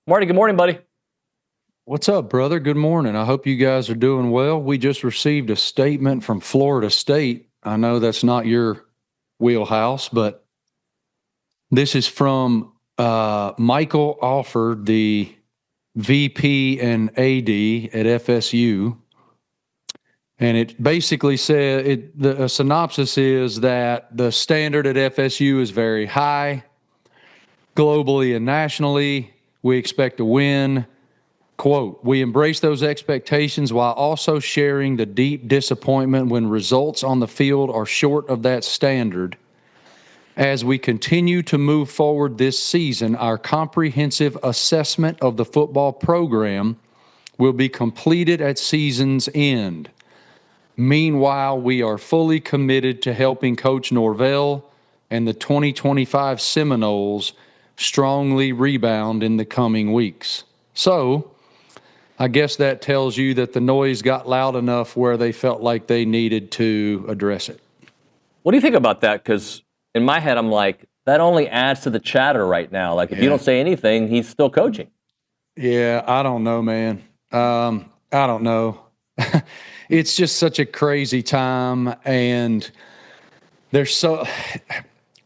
Marty, good morning, buddy. What's up, brother? Good morning. I hope you guys are doing well. We just received a statement from Florida State. I know that's not your wheelhouse, but this is from Michael Alford, the VP and AD at FSU. And it basically said, the synopsis is that the standard at FSU is very high, globally and nationally. We expect to win. Quote, we embrace those expectations while also sharing the deep disappointment when results on the field are short of that standard. As we continue to move forward this season, our comprehensive assessment of the football program will be completed at season's end. Meanwhile, we are fully committed to helping Coach Norvell and the 2025 Seminoles strongly rebound in the coming weeks. So, I guess that tells you that the noise got loud enough where they felt like they needed to address it. What do you think about that? Because in my head, I'm like, that only adds to the chatter right now. Like, if you don't say anything, he's still coaching. Yeah, I don't know, man. I don't know. It's just such a crazy time, and there's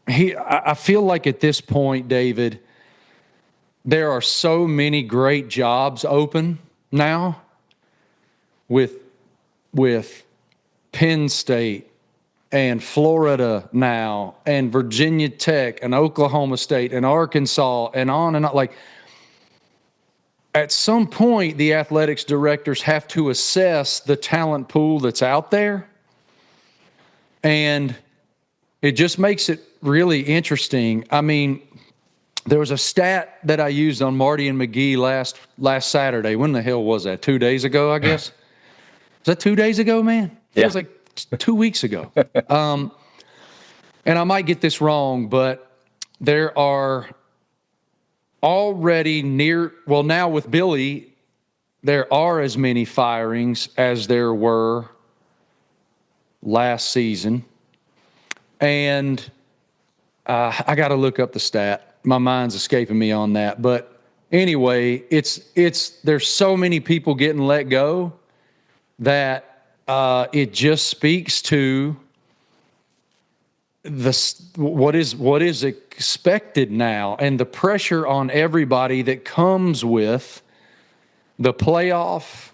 I feel like at this point, David, there are so many great jobs open now with Penn State and Florida now and Virginia Tech and Oklahoma State and Arkansas and on and on. Like, at some point, the athletics directors have to assess the talent pool that's out there. And it just makes it really interesting. I mean, there was a stat that I used on Marty and McGee last Saturday. When the hell was that? 2 days ago, I guess? Was that 2 days ago, man? Yeah. It was like 2 weeks ago. And I might get this wrong, but there are already now with Billy, there are as many firings as there were last season. And I got to look up the stat. My mind's escaping me on that. But anyway, there's so many people getting let go that it just speaks to what is expected now and the pressure on everybody that comes with the playoff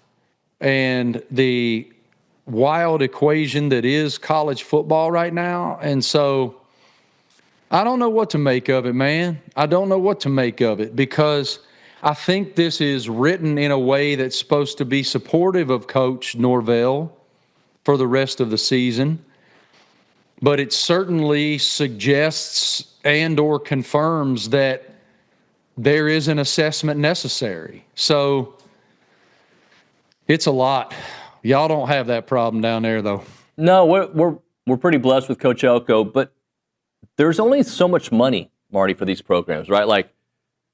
and the wild equation that is college football right now. And so I don't know what to make of it, man. I don't know what to make of it, because I think this is written in a way that's supposed to be supportive of Coach Norvell for the rest of the season. But it certainly suggests and or confirms that there is an assessment necessary. So it's a lot. Y'all don't have that problem down there, though. No, we're pretty blessed with Coach Elko, but there's only so much money, Marty, for these programs, right? Like,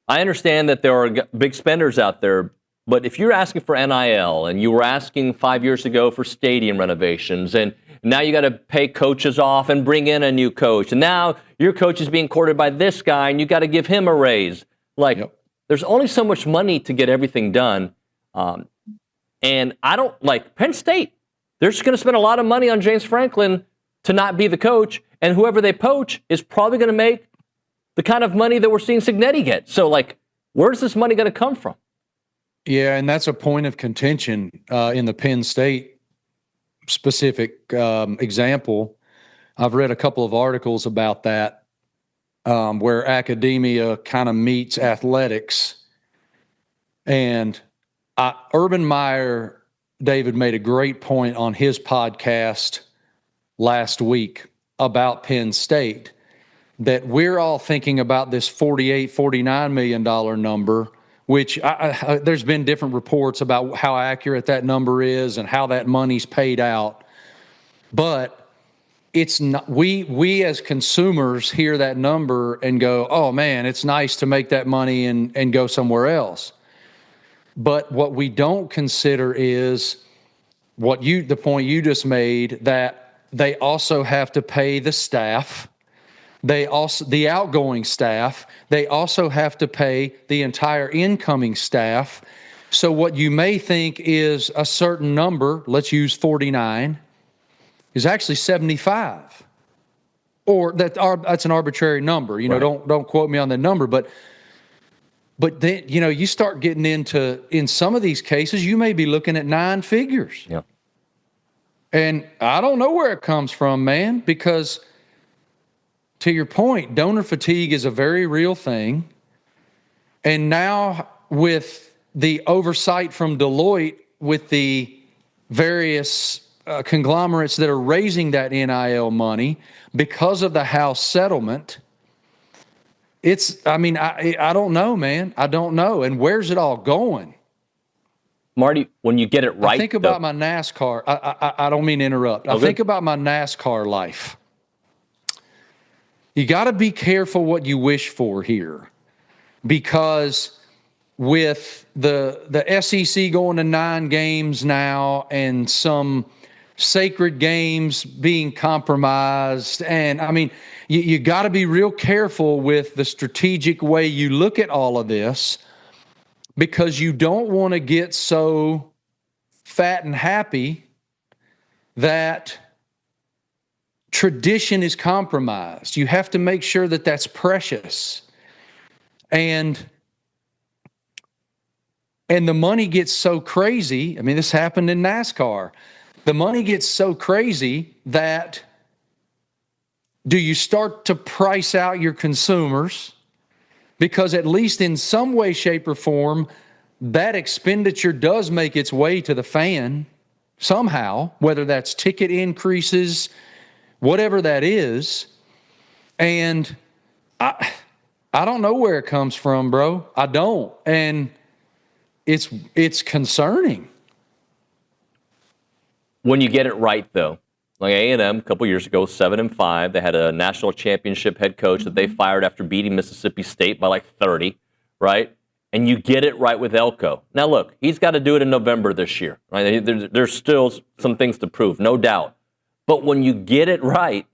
I understand that there are big spenders out there, but if you're asking for NIL and you were asking 5 years ago for stadium renovations, and now you got to pay coaches off and bring in a new coach, and now your coach is being courted by this guy and you got to give him a raise. Like, There's only so much money to get everything done. And I don't like Penn State. They're just going to spend a lot of money on James Franklin to not be the coach, and whoever they poach is probably going to make the kind of money that we're seeing Cignetti get. So, like, where's this money going to come from? Yeah, and that's a point of contention in the Penn State specific example. I've read a couple of articles about that where academia kind of meets athletics. And Urban Meyer, David, made a great point on his podcast last week about Penn State, that we're all thinking about this $48-49 million number, which there's been different reports about how accurate that number is and how that money's paid out. But it's not, we as consumers hear that number and go, oh man, it's nice to make that money and go somewhere else. But what we don't consider is the point you just made, that they also have to pay the staff. the outgoing staff, they also have to pay the entire incoming staff. So what you may think is a certain number, let's use 49, is actually 75. Or that's an arbitrary number. You know, Right. don't quote me on the number, but then, you know, you start getting into, in some of these cases, you may be looking at 9 figures. Yeah. And I don't know where it comes from, man, because to your point, donor fatigue is a very real thing. And now with the oversight from Deloitte, with the various conglomerates that are raising that NIL money because of the House settlement, I don't know, man. I don't know. And where's it all going? Marty, when you get it right, I think about my NASCAR. I don't mean to interrupt. I think about my NASCAR life. You got to be careful what you wish for here, because with the SEC going to 9 games now and some sacred games being compromised, and I mean, you got to be real careful with the strategic way you look at all of this, because you don't want to get so fat and happy that tradition is compromised. You have to make sure that that's precious. And the money gets so crazy. I mean, this happened in NASCAR. The money gets so crazy that do you start to price out your consumers? Because at least in some way, shape, or form, that expenditure does make its way to the fan somehow, whether that's ticket increases, whatever that is. And I don't know where it comes from, bro. I don't. And it's concerning. When you get it right, though, like A&M a couple years ago, 7-5, they had a national championship head coach that they fired after beating Mississippi State by like 30, right? And you get it right with Elko. Now, look, he's got to do it in November this year, right? There's still some things to prove, no doubt. But when you get it right,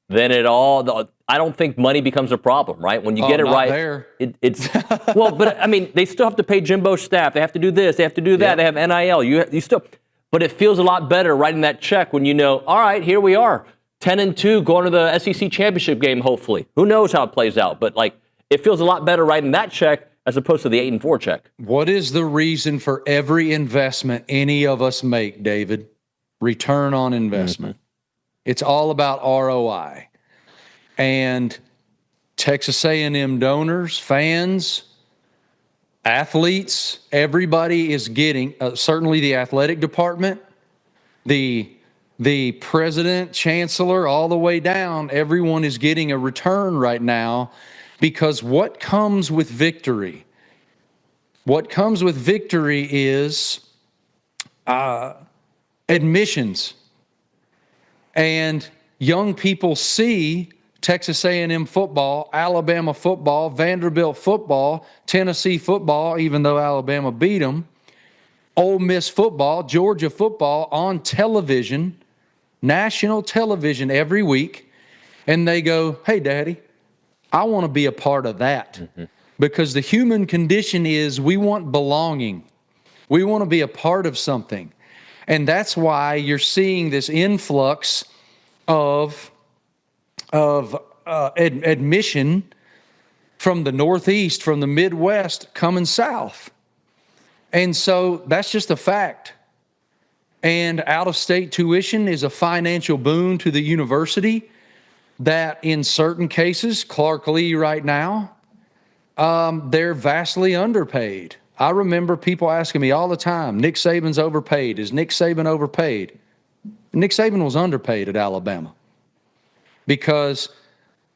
then I don't think money becomes a problem, right? When you get it right, it's well, but I mean, they still have to pay Jimbo's staff. They have to do this. They have to do that. Yep. They have NIL. You still, but it feels a lot better writing that check when you know, all right, here we are, 10-2, going to the SEC championship game. Hopefully, who knows how it plays out? But like, it feels a lot better writing that check as opposed to the 8-4 check. What is the reason for every investment any of us make, David? Return on investment. Mm-hmm. It's all about ROI. And Texas A&M donors, fans, athletes, everybody is getting, certainly the athletic department, the president, chancellor, all the way down, everyone is getting a return right now, because what comes with victory? What comes with victory is admissions. And young people see Texas A&M football, Alabama football, Vanderbilt football, Tennessee football, even though Alabama beat them, Ole Miss football, Georgia football on television, national television every week, and they go, hey, Daddy, I want to be a part of that. Mm-hmm. Because the human condition is we want belonging. We want to be a part of something. And that's why you're seeing this influx of admission from the Northeast, from the Midwest, coming south. And so that's just a fact. And out-of-state tuition is a financial boon to the university that in certain cases, Clark Lee right now, they're vastly underpaid. I remember people asking me all the time, Nick Saban's overpaid. Is Nick Saban overpaid? Nick Saban was underpaid at Alabama because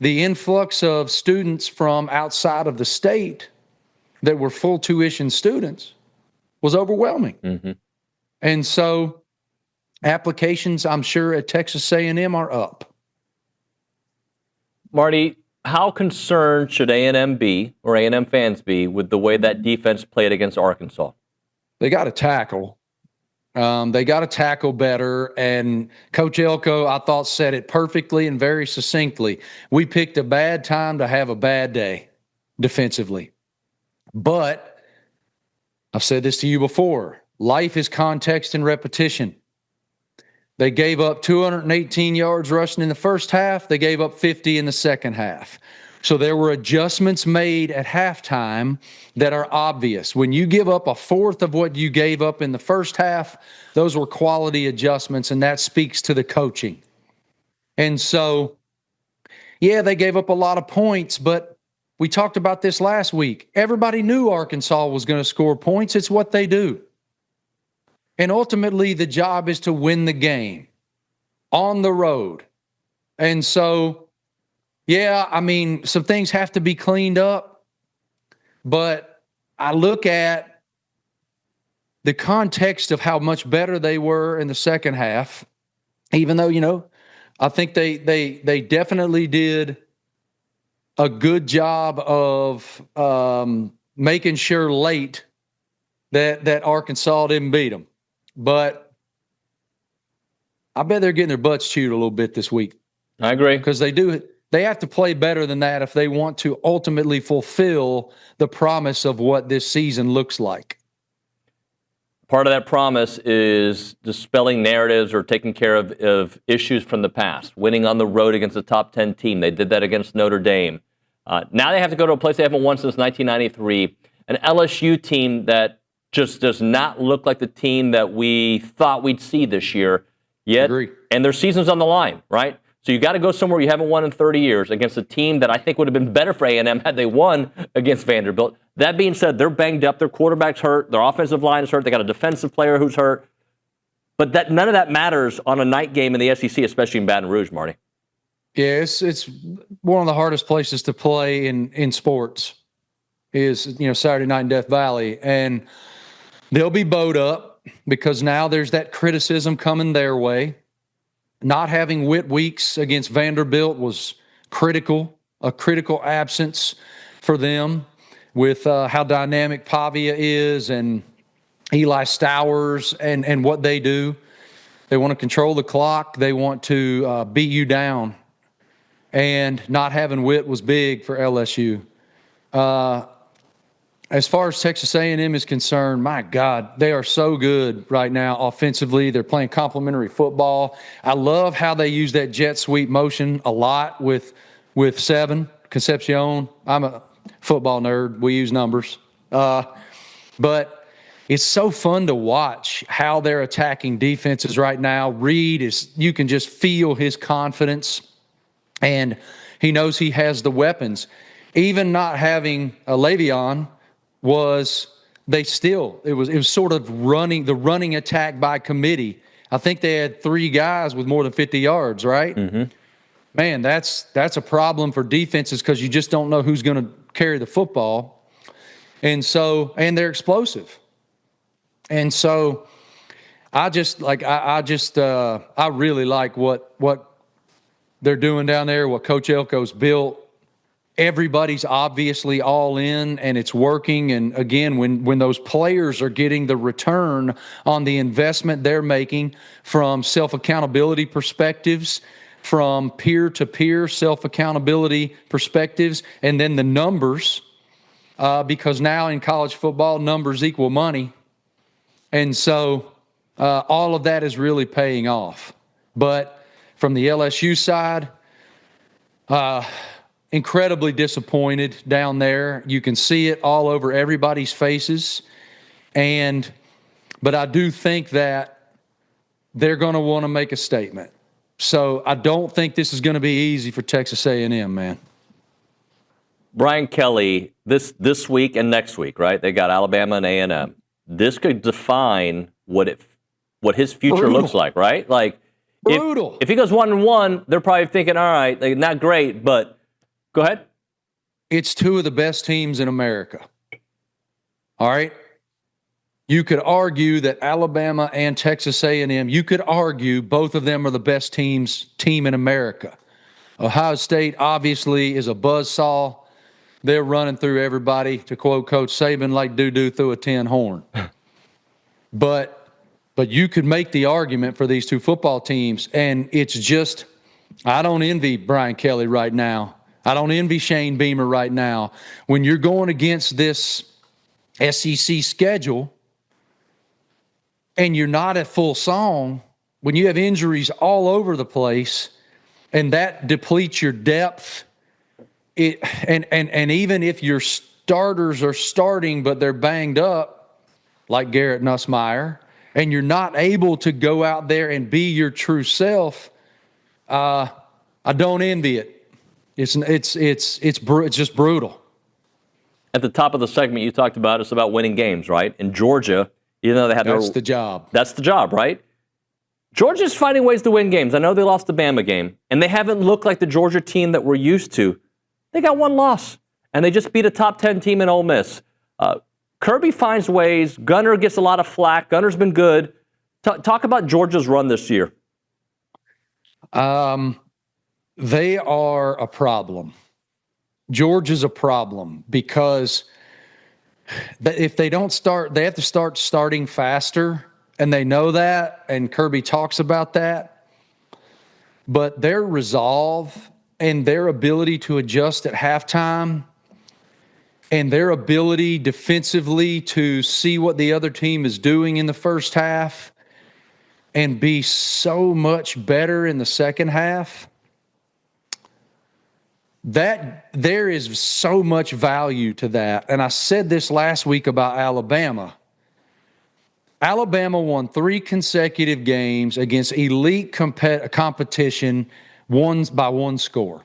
the influx of students from outside of the state that were full tuition students was overwhelming. Mm-hmm. And so applications, I'm sure, at Texas A&M are up. Marty, how concerned should A&M be, or A&M fans be, with the way that defense played against Arkansas? They got to tackle. They got to tackle better. And Coach Elko, I thought, said it perfectly and very succinctly. We picked a bad time to have a bad day defensively. But I've said this to you before. Life is context and repetition. They gave up 218 yards rushing in the first half. They gave up 50 in the second half. So there were adjustments made at halftime that are obvious. When you give up a fourth of what you gave up in the first half, those were quality adjustments, and that speaks to the coaching. And so, yeah, they gave up a lot of points, but we talked about this last week. Everybody knew Arkansas was going to score points. It's what they do. And ultimately, the job is to win the game on the road. And so, yeah, I mean, some things have to be cleaned up. But I look at the context of how much better they were in the second half, even though, you know, I think they definitely did a good job of making sure late that Arkansas didn't beat them. But I bet they're getting their butts chewed a little bit this week. I agree. Because they have to play better than that if they want to ultimately fulfill the promise of what this season looks like. Part of that promise is dispelling narratives or taking care of issues from the past, winning on the road against a top 10 team. They did that against Notre Dame. Now they have to go to a place they haven't won since 1993, an LSU team that just does not look like the team that we thought we'd see this year yet. Agree. And their season's on the line, right? So you got to go somewhere you haven't won in 30 years against a team that I think would have been better for A&M had they won against Vanderbilt. That being said, they're banged up. Their quarterback's hurt. Their offensive line is hurt. They got a defensive player who's hurt. But none of that matters on a night game in the SEC, especially in Baton Rouge, Marty. Yeah, it's one of the hardest places to play in sports is, you know, Saturday night in Death Valley. And they'll be bowed up because now there's that criticism coming their way. Not having Whit Weeks against Vanderbilt was a critical absence for them with how dynamic Pavia is and Eli Stowers and what they do. They want to control the clock. They want to beat you down. And not having Whit was big for LSU. As far as Texas A&M is concerned, my God, they are so good right now offensively. They're playing complementary football. I love how they use that jet sweep motion a lot with Seven, Concepcion. I'm a football nerd. We use numbers. But it's so fun to watch how they're attacking defenses right now. Reed you can just feel his confidence, and he knows he has the weapons. Even not having a Le'Veon, it was sort of the running attack by committee. I think they had 3 guys with more than 50 yards, right? Mm-hmm. Man, that's a problem for defenses because you just don't know who's going to carry the football. And they're explosive. And so I really like what they're doing down there, what Coach Elko's built. Everybody's obviously all in, and it's working. And again, when those players are getting the return on the investment they're making from self-accountability perspectives, from peer-to-peer self-accountability perspectives, and then the numbers, because now in college football, numbers equal money. And so all of that is really paying off. But from the LSU side, incredibly disappointed down there. You can see it all over everybody's faces. But I do think that they're going to want to make a statement. So I don't think this is going to be easy for Texas A&M, man. Brian Kelly, this week and next week, right? They got Alabama and A&M. This could define what his future looks like, right? Like, brutal. If he goes 1-1, they're probably thinking, all right, like, not great, but go ahead. It's 2 of the best teams in America. All right? You could argue that Alabama and Texas A&M, you could argue both of them are the best team in America. Ohio State obviously is a buzzsaw. They're running through everybody, to quote Coach Saban, like doo-doo through a tin horn. But But you could make the argument for these two football teams, and it's just, I don't envy Brian Kelly right now. I don't envy Shane Beamer right now. When you're going against this SEC schedule and you're not at full song, when you have injuries all over the place and that depletes your depth, and even if your starters are starting but they're banged up, like Garrett Nussmeier, and you're not able to go out there and be your true self, I don't envy it. It's just brutal. At the top of the segment, you talked about it's about winning games, right? In Georgia, even though they had That's the job. That's the job, right? Georgia's finding ways to win games. I know they lost the Bama game, and they haven't looked like the Georgia team that we're used to. They got one loss, and they just beat a top 10 team in Ole Miss. Kirby finds ways. Gunner gets a lot of flack. Gunner's been good. Talk about Georgia's run this year. They are a problem. Georgia's a problem because if they don't start, they have to start starting faster, and they know that, and Kirby talks about that. But their resolve and their ability to adjust at halftime and their ability defensively to see what the other team is doing in the first half and be so much better in the second half, that there is so much value to that. And I said this last week about Alabama. Alabama won 3 consecutive games against elite competition, won by 1 score.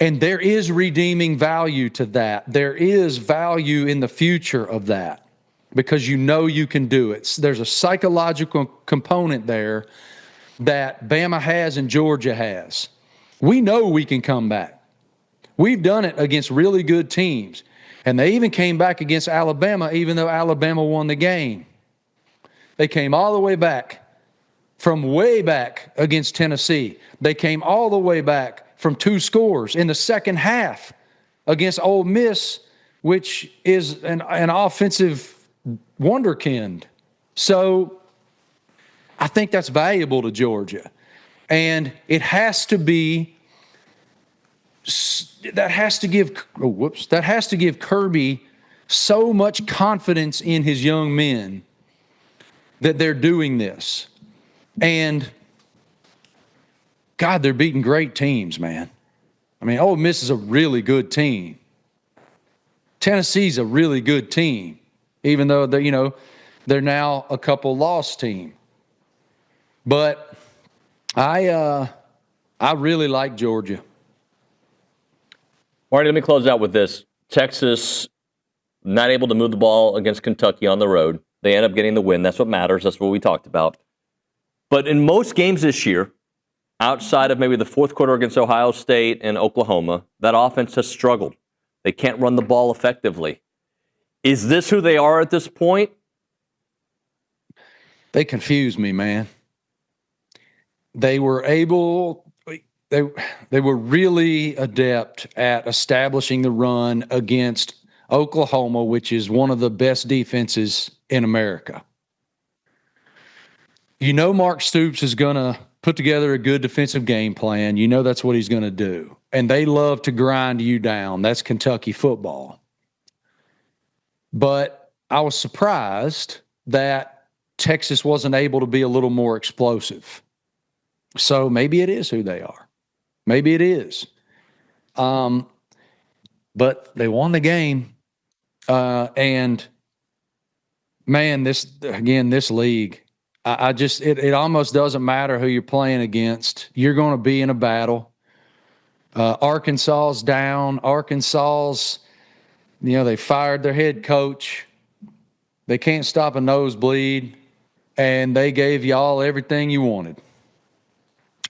And there is redeeming value to that. There is value in the future of that because you know you can do it. There's a psychological component there that Bama has and Georgia has. We know we can come back. We've done it against really good teams. And they even came back against Alabama, even though Alabama won the game. They came all the way back from way back against Tennessee. They came all the way back from 2 scores in the second half against Ole Miss, which is an offensive wonderkind. So I think that's valuable to Georgia. And it has to be, that has to give Kirby so much confidence in his young men that they're doing this. And God, they're beating great teams, man. I mean, Ole Miss is a really good team. Tennessee's a really good team, even though they're now a couple loss team. But I really like Georgia. Marty, let me close out with this. Texas not able to move the ball against Kentucky on the road. They end up getting the win. That's what matters. That's what we talked about. But in most games this year, outside of maybe the fourth quarter against Ohio State and Oklahoma, that offense has struggled. They can't run the ball effectively. Is this who they are at this point? They confuse me, man. They were able, they were really adept at establishing the run against Oklahoma, which is one of the best defenses in America. You know Mark Stoops is going to put together a good defensive game plan. You know that's what he's going to do. And they love to grind you down. That's Kentucky football. But I was surprised that Texas wasn't able to be a little more explosive. So maybe it is who they are. Maybe it is. But they won the game. And, man, this league, it almost doesn't matter who you're playing against. You're going to be in a battle. Arkansas's down. Arkansas's, they fired their head coach. They can't stop a nosebleed, and they gave y'all everything you wanted.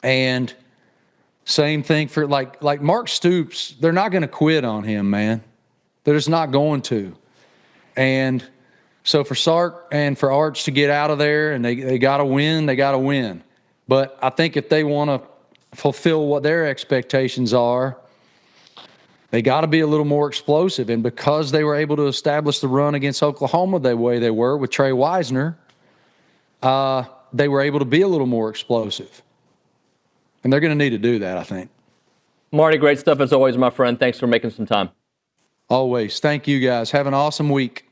And same thing for like Mark Stoops. They're not going to quit on him, man. They're just not going to. And so for Sark and for Arch to get out of there, and they got to win, they got to win. But I think if they want to fulfill what their expectations are, they got to be a little more explosive. And because they were able to establish the run against Oklahoma the way they were with Trey Wisner, they were able to be a little more explosive. And they're going to need to do that, I think. Marty, great stuff as always, my friend. Thanks for making some time. Always. Thank you, guys. Have an awesome week.